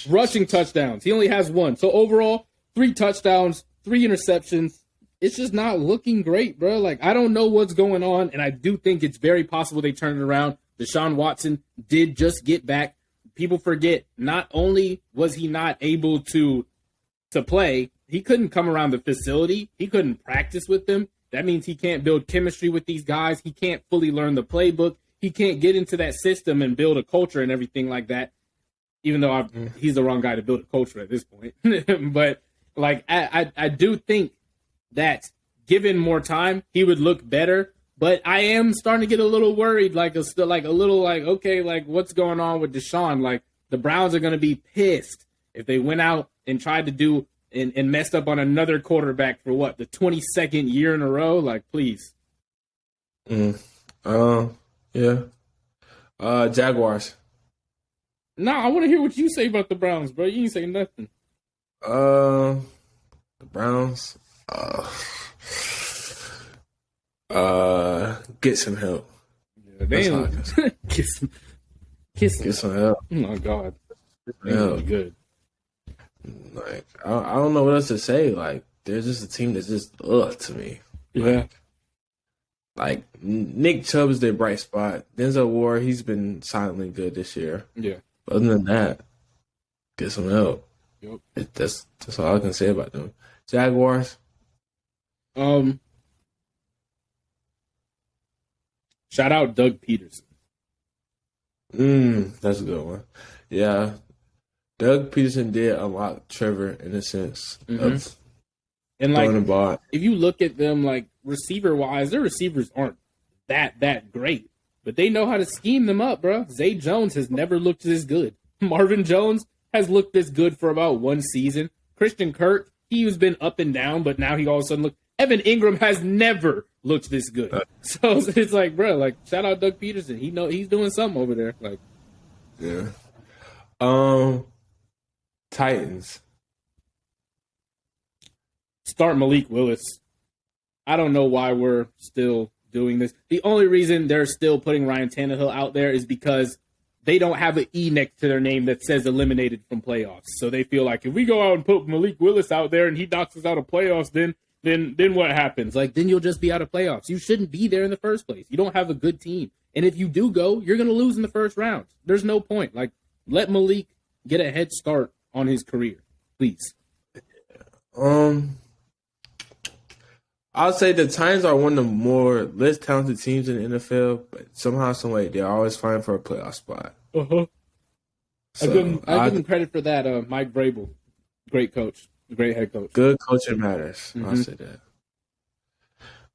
Rushing touchdowns. He only has 1. So overall, 3 touchdowns, 3 interceptions. It's just not looking great, bro. Like, I don't know what's going on, and I do think it's very possible they turn it around. Deshaun Watson did just get back. People forget, not only was he not able to play, he couldn't come around the facility. He couldn't practice with them. That means he can't build chemistry with these guys. He can't fully learn the playbook. He can't get into that system and build a culture and everything like that, even though he's the wrong guy to build a culture at this point. But, like, I do think that given more time, he would look better. But I am starting to get a little worried, okay, like, what's going on with Deshaun? Like, the Browns are going to be pissed if they went out and tried to do and messed up on another quarterback for what, the 22nd year in a row? Like, please. Yeah. Jaguars. No, I want to hear what you say about the Browns, bro. You ain't saying nothing. The Browns. Get some help. Yeah, damn. Get some help. Oh my God. Yeah. Really good. Like, I don't know what else to say. Like, there's just a team that's just to me. Yeah. Like Nick Chubb is their bright spot. Denzel Ward, he's been silently good this year. Yeah. But other than that, get some help. Yep. That's all I can say about them. Jaguars. Shout out Doug Peterson. That's a good one. Yeah. Doug Peterson did unlock Trevor in a sense of and throwing like the ball. If you look at them, like, receiver wise, their receivers aren't that great, but they know how to scheme them up, bro. Zay Jones has never looked this good. Marvin Jones has looked this good for about 1 season. Christian Kirk, he's been up and down, but now he all of a sudden look. Evan Ingram has never looked this good. So it's like, bro, like, shout out Doug Peterson. He's doing something over there. Like, yeah. Titans. Start Malik Willis. I don't know why we're still doing this. The only reason they're still putting Ryan Tannehill out there is because they don't have an E next to their name that says eliminated from playoffs. So they feel like if we go out and put Malik Willis out there and he knocks us out of playoffs, then what happens? Like, then you'll just be out of playoffs. You shouldn't be there in the first place. You don't have a good team. And if you do go, you're going to lose in the first round. There's no point. Like, let Malik get a head start on his career, please. I'll say the Titans are one of the less talented teams in the NFL, but somehow, some way, they're always fighting for a playoff spot. Uh-huh. So, I give him credit for that. Mike Vrabel, great coach, great head coach. Good coaching matters. I'll say that.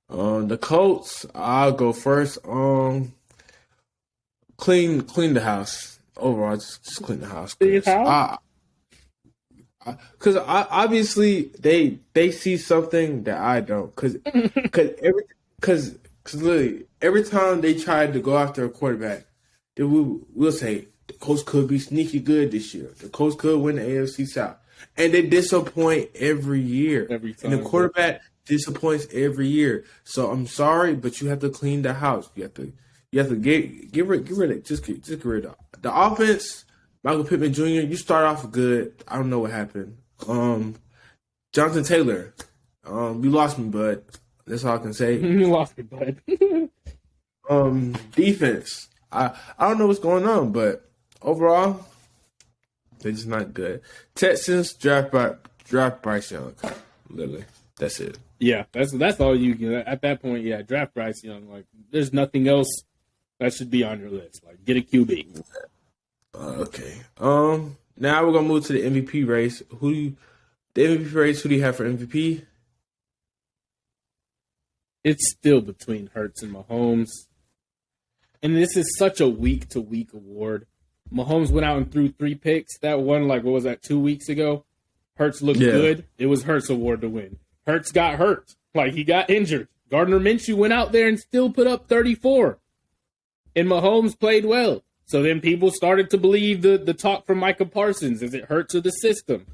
The Colts, I'll go first. Clean the house. Overall, just clean the house. Because obviously they see something that I don't. Because literally every time they try to go after a quarterback, we'll say the Colts could be sneaky good this year. The Colts could win the AFC South, and they disappoint every year. Every time, and the quarterback disappoints every year. So I'm sorry, but you have to clean the house. You have to get rid of just get rid of the offense. Michael Pittman Jr., you start off good. I don't know what happened. Jonathan Taylor, you lost me, bud. That's all I can say. You lost me, bud. Defense. I don't know what's going on, but overall, they're just not good. Texans draft Bryce Young. Literally, that's it. Yeah, that's all you can. At that point, yeah, draft Bryce Young. Like, there's nothing else that should be on your list. Like, get a QB. Okay. Now we're gonna move to the MVP race. Who do you have for MVP? It's still between Hurts and Mahomes. And this is such a week-to-week award. Mahomes went out and threw 3 picks. That one, what was that, 2 weeks ago? Hurts looked good. It was Hurts' award to win. Hurts got hurt. He got injured. Gardner Minshew went out there and still put up 34. And Mahomes played well. So then people started to believe the talk from Micah Parsons. Is it Hurts or the system?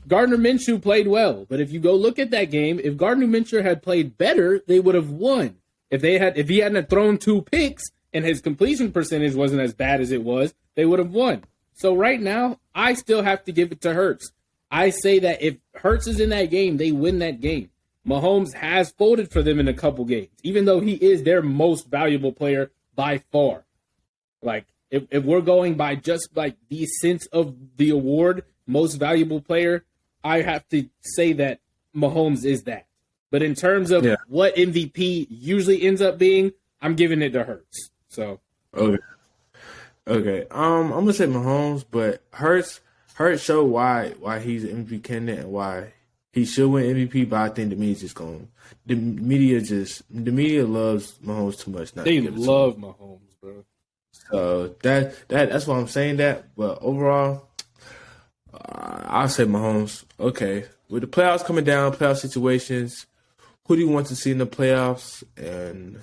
Gardner Minshew played well. But if you go look at that game, if Gardner Minshew had played better, they would have won. If he hadn't thrown 2 picks and his completion percentage wasn't as bad as it was, they would have won. So right now, I still have to give it to Hurts. I say that if Hurts is in that game, they win that game. Mahomes has folded for them in a couple games, even though he is their most valuable player by far. If we're going by just the sense of the award, most valuable player, I have to say that Mahomes is that. But in terms of what MVP usually ends up being, I'm giving it to Hurts. So okay. I'm gonna say Mahomes, but Hurts showed why he's an MVP candidate and why he should win MVP. But I think the media loves Mahomes too much. They love Mahomes, bro. So that's why I'm saying that. But overall, I'll say Mahomes. Okay, with the playoffs coming down, playoff situations, who do you want to see in the playoffs? And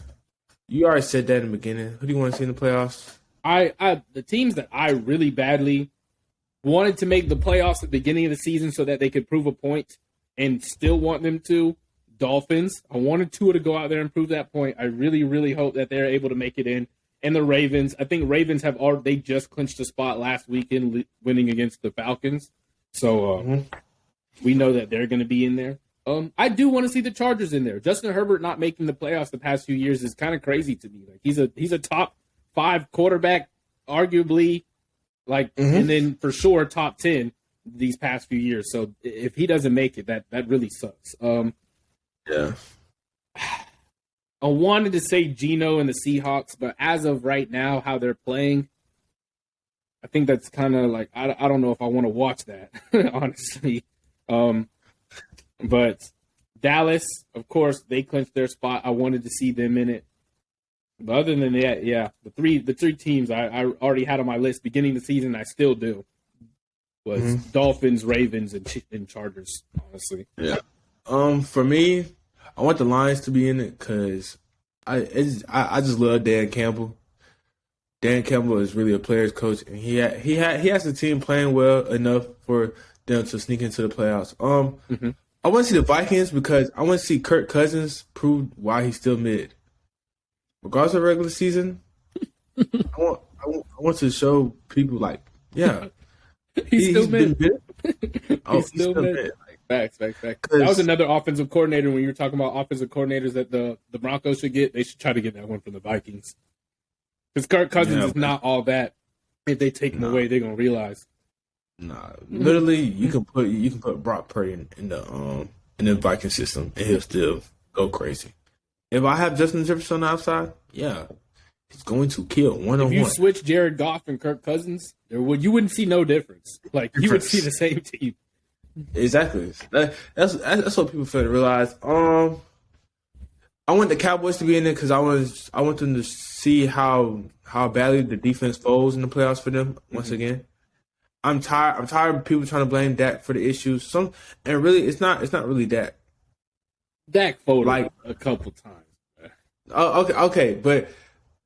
you already said that in the beginning. Who do you want to see in the playoffs? The teams that I really badly wanted to make the playoffs at the beginning of the season so that they could prove a point and still want them to, Dolphins. I wanted Tua to go out there and prove that point. I really, really hope that they're able to make it in. And the Ravens, I think Ravens they just clinched a spot last weekend winning against the Falcons. So we know that they're going to be in there. I do want to see the Chargers in there. Justin Herbert not making the playoffs the past few years is kind of crazy to me. He's a top 5 quarterback, arguably, and then for sure top 10 these past few years. So if he doesn't make it, that really sucks. I wanted to say Geno and the Seahawks, but as of right now, how they're playing, I think that's kind of I don't know if I want to watch that, honestly. But Dallas, of course, they clinched their spot. I wanted to see them in it. But other than that, the three teams I already had on my list beginning of the season, I still do, was Dolphins, Ravens, and Chargers, honestly. Yeah. For me, I want the Lions to be in it because I just love Dan Campbell. Dan Campbell is really a player's coach, and he has the team playing well enough for them to sneak into the playoffs. I want to see the Vikings because I want to see Kirk Cousins prove why he's still mid, regardless of regular season. I want to show people he's still mid. He's still mid. Facts. That was another offensive coordinator when you were talking about offensive coordinators that the Broncos should get. They should try to get that one from the Vikings. Because Kirk Cousins is not all that. If they take him away, they're gonna realize. Literally, you can put Brock Purdy in the Viking system, and he'll still go crazy. If I have Justin Jefferson on the outside, he's going to kill one-on-one. If you switch Jared Goff and Kirk Cousins, you wouldn't see no difference. You would see the same team. Exactly. That's what people fail to realize. I want the Cowboys to be in there because I want them to see how badly the defense folds in the playoffs for them once again. I'm tired of people trying to blame Dak for the issues. And really, it's not really Dak. Dak folded a couple times. Okay, but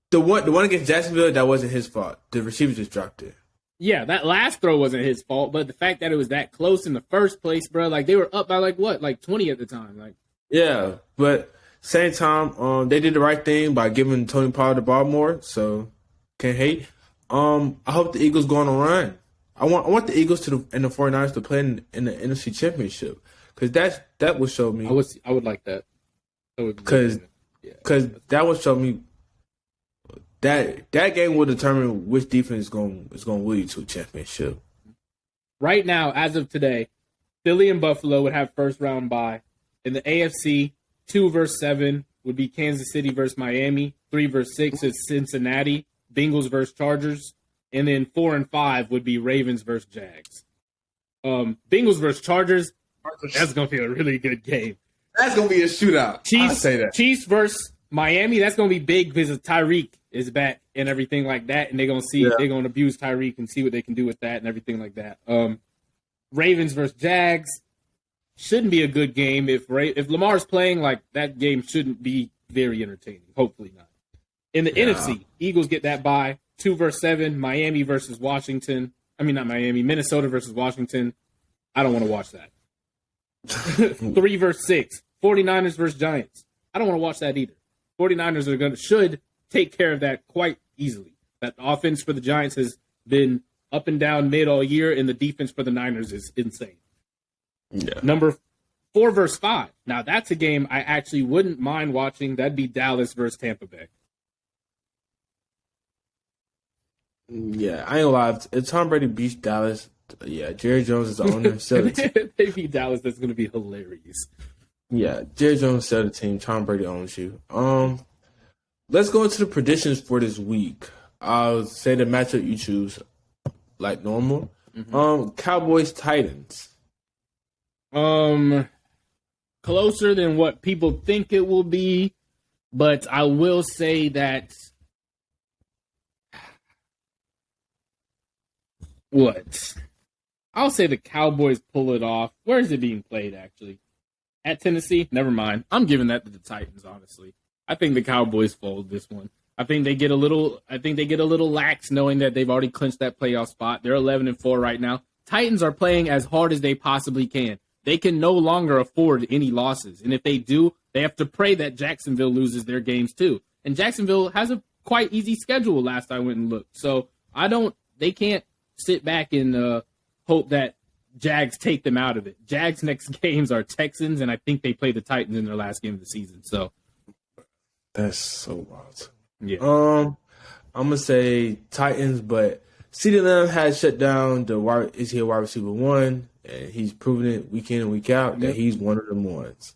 the one against Jacksonville, that wasn't his fault. The receiver just dropped it. Yeah, that last throw wasn't his fault, but the fact that it was that close in the first place, bro, they were up by 20 at the time. Yeah, but same time, they did the right thing by giving Tony Pollard the ball more, so can't hate. I hope the Eagles go on a run. I want the Eagles and the 49ers to play in the NFC Championship because that would show me. I would like that. Because that would show me that game will determine which defense is going to win you to a championship. Right now, as of today, Philly and Buffalo would have first round bye. In the AFC, 2 versus 7 would be Kansas City versus Miami. 3 versus 6 is Cincinnati. Bengals versus Chargers. And then 4 and 5 would be Ravens versus Jags. Bengals versus Chargers. That's going to be a really good game. That's gonna be a shootout. I say that. Chiefs versus Miami. That's gonna be big because Tyreek is back and everything like that, and they're gonna abuse Tyreek and see what they can do with that and everything like that. Ravens versus Jags shouldn't be a good game if Lamar's playing. Like that game shouldn't be very entertaining. Hopefully not. In the NFC, Eagles get that bye. 2 versus 7. Miami versus Washington. I mean, not Miami. Minnesota versus Washington. I don't want to watch that. 3 versus 6. 49ers versus Giants. I don't want to watch that either. 49ers should take care of that quite easily. That offense for the Giants has been up and down mid all year, and the defense for the Niners is insane. Yeah. Number 4 versus 5. Now, that's a game I actually wouldn't mind watching. That'd be Dallas versus Tampa Bay. Yeah, I ain't gonna lie. If Tom Brady beats Dallas, yeah, Jerry Jones is the owner. Sell the team. If they beat Dallas, that's going to be hilarious. Yeah, Jerry Jones sell the team. Tom Brady owns you. Let's go into the predictions for this week. I'll say the matchup you choose, like normal. Mm-hmm. Cowboys Titans. Closer than what people think it will be, but I will say that. What? I'll say the Cowboys pull it off. Where is it being played, actually? At Tennessee? Never mind. I'm giving that to the Titans, honestly. I think the Cowboys fold this one. I think they get a little lax knowing that they've already clinched that playoff spot. They're 11-4 right now. Titans are playing as hard as they possibly can. They can no longer afford any losses. And if they do, they have to pray that Jacksonville loses their games too. And Jacksonville has a quite easy schedule last I went and looked. So they can't sit back and hope that Jags take them out of it. Jags' next games are Texans, and I think they play the Titans in their last game of the season. So that's so wild. Yeah. I'm gonna say Titans, but CeeDee Lamb has shut down the wide receiver 1, and he's proven it week in and week out that he's one of them ones.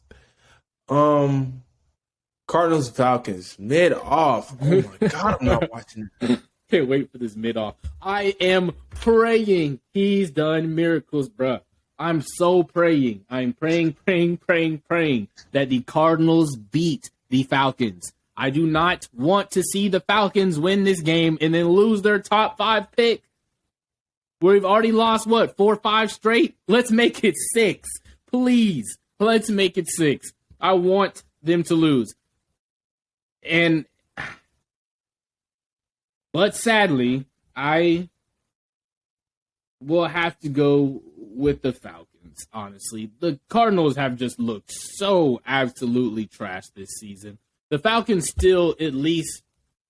Cardinals Falcons mid off. Oh my god, I'm not watching it. Can't wait for this mid-off. I am praying he's done miracles, bruh. I'm so praying. I'm praying that the Cardinals beat the Falcons. I do not want to see the Falcons win this game and then lose their top 5 pick. We've already lost, 4 or 5 straight? Let's make it 6. Please. Let's make it 6. I want them to lose. But sadly, I will have to go with the Falcons, honestly. The Cardinals have just looked so absolutely trash this season. The Falcons still at least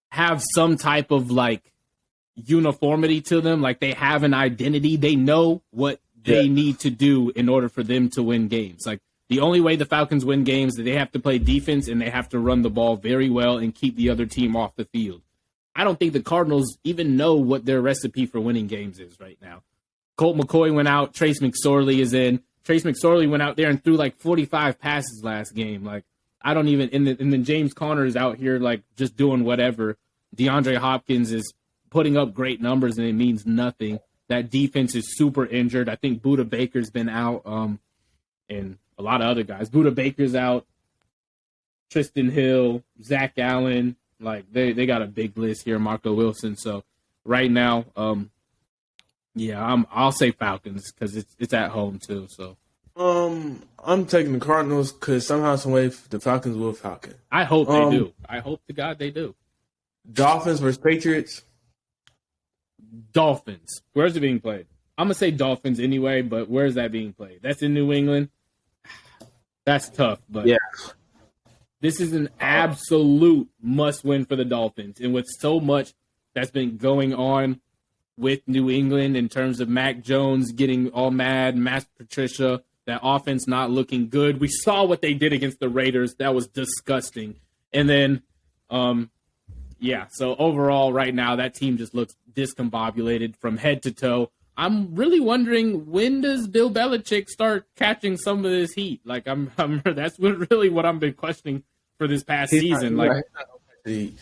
have some type of, uniformity to them. Like, they have an identity. They know what they need to do in order for them to win games. Like, the only way the Falcons win games is they have to play defense and they have to run the ball very well and keep the other team off the field. I don't think the Cardinals even know what their recipe for winning games is right now. Colt McCoy went out. Trace McSorley is in. Trace McSorley went out there and threw 45 passes last game. I don't even. And then James Conner is out here just doing whatever. DeAndre Hopkins is putting up great numbers and it means nothing. That defense is super injured. I think Budda Baker's been out, and a lot of other guys. Budda Baker's out. Tristan Hill, Zach Allen. They got a big list here, Marco Wilson. So right now, I'll say Falcons because it's at home too. So I'm taking the Cardinals because somehow, some way, the Falcons will Falcon. I hope they do. I hope to God they do. Dolphins versus Patriots. Dolphins. Where's it being played? I'm gonna say Dolphins anyway, but where's that being played? That's in New England. That's tough, but yeah. This is an absolute must-win for the Dolphins. And with so much that's been going on with New England in terms of Mac Jones getting all mad, Matt Patricia, that offense not looking good. We saw what they did against the Raiders. That was disgusting. And then, so overall right now that team just looks discombobulated from head to toe. I'm really wondering, when does Bill Belichick start catching some of this heat? That's really what I've been questioning for this past season. He's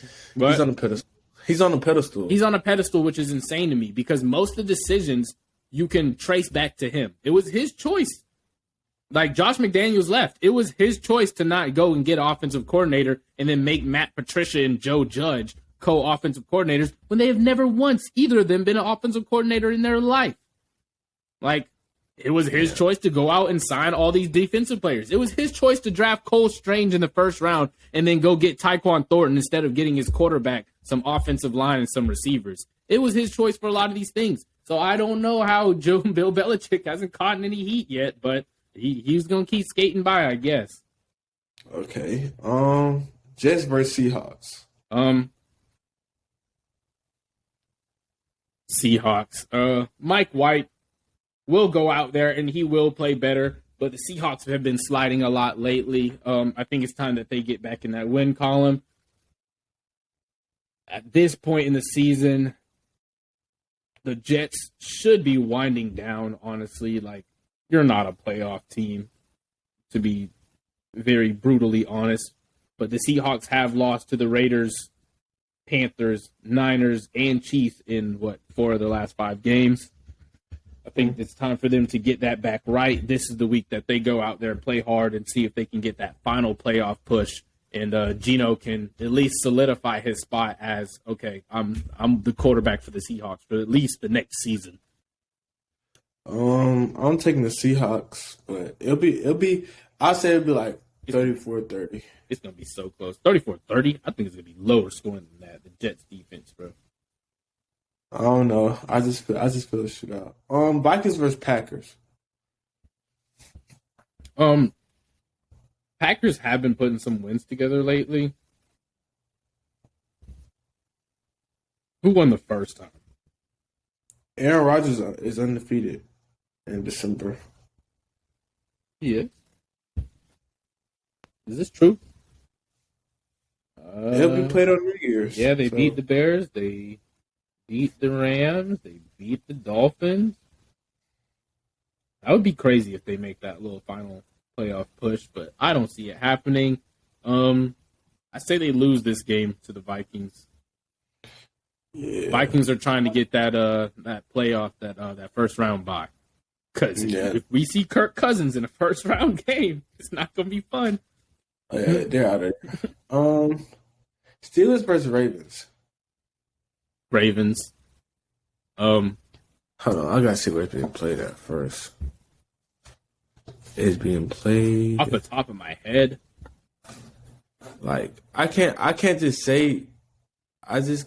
on a pedestal. He's on a pedestal. He's on a pedestal, which is insane to me because most of the decisions you can trace back to him. It was his choice Like, Josh McDaniels left. It was his choice to not go and get offensive coordinator and then make Matt Patricia and Joe Judge co-offensive coordinators when they have never once, either of them, been an offensive coordinator in their life. Like, it was his choice to go out and sign all these defensive players. It was his choice to draft Cole Strange in the first round and then go get Tyquan Thornton instead of getting his quarterback, some offensive line, and some receivers. It was his choice for a lot of these things. So I don't know how Bill Belichick hasn't caught any heat yet, but he's going to keep skating by, I guess. Okay. Jets versus Seahawks. Seahawks. Mike White will go out there and he will play better, but the Seahawks have been sliding a lot lately. I think it's time that they get back in that win column. At this point in the season, the Jets should be winding down, honestly. Like, you're not a playoff team, to be very brutally honest. But the Seahawks have lost to the Raiders, Panthers, Niners, and Chiefs in, 4 of the last 5 games. I think it's time for them to get that back right. This is the week that they go out there and play hard and see if they can get that final playoff push. And Geno can at least solidify his spot as, okay, I'm the quarterback for the Seahawks for at least the next season. I'm taking the Seahawks, but I'll say it'll be like 34-30. It's going to be so close. 34-30? I think it's going to be lower scoring than that. The Jets defense, bro. I don't know. I just feel a shootout. Vikings versus Packers. Packers have been putting some wins together lately. Who won the first time? Aaron Rodgers is undefeated in December. He is. Is this true? He'll be played on New Year's. Yeah, they beat the Bears. They beat the Rams. They beat the Dolphins. That would be crazy if they make that little final playoff push, but I don't see it happening. I say they lose this game to the Vikings. Yeah. Vikings are trying to get that playoff, that first round bye. Because if we see Kirk Cousins in a first round game, it's not going to be fun. Oh, yeah, they're out of there. Steelers versus Ravens. Ravens. Hold on, I gotta see where it's being played at first. It's being played off the top of my head. Like I just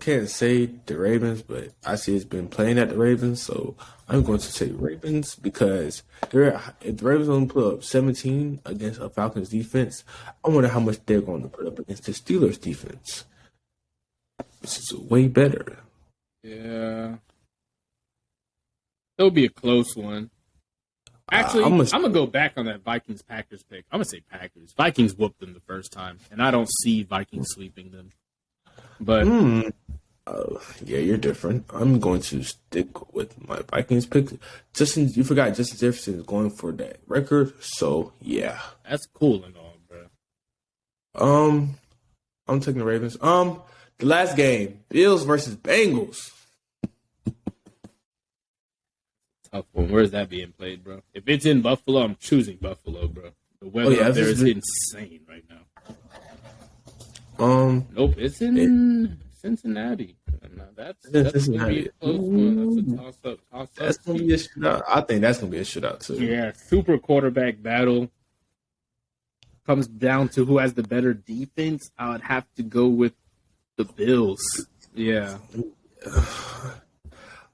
can't say the Ravens, but I see it's been playing at the Ravens, so I'm going to say Ravens because if the Ravens only put up 17 against a Falcons defense, I wonder how much they're going to put up against the Steelers defense, which is way better. Yeah. It'll be a close one. Actually, I'm going to go back on that Vikings-Packers pick. I'm going to say Packers. Vikings whooped them the first time, and I don't see Vikings sweeping them. But yeah, you're different. I'm going to stick with my Vikings pick. You forgot Justin Jefferson is going for that record, so yeah. That's cool and all, bro. I'm taking the Ravens. The last game, Bills versus Bengals. Tough one. Where is that being played, bro? If it's in Buffalo, I'm choosing Buffalo, bro. The weather out there is insane right now. Nope, it's in Cincinnati. No, that's gonna be a close one. That's a toss-up. That's gonna be a shootout. I think that's gonna be a shootout too. Yeah, super quarterback battle. Comes down to who has the better defense. I would have to go with the Bills. Yeah.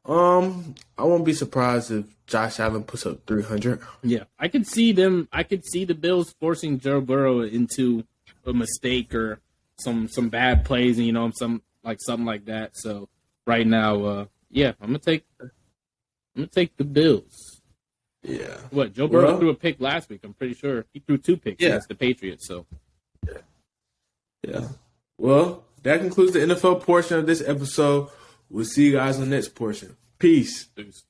I won't be surprised if Josh Allen puts up 300. Yeah, I could see them. I could see the Bills forcing Joe Burrow into a mistake or some bad plays, and something like that. So right now, I'm gonna take the Bills. Yeah. What Joe Burrow threw a pick last week? I'm pretty sure he threw 2 picks against the Patriots. So yeah. Well, that concludes the NFL portion of this episode. We'll see you guys on the next portion. Peace. Peace.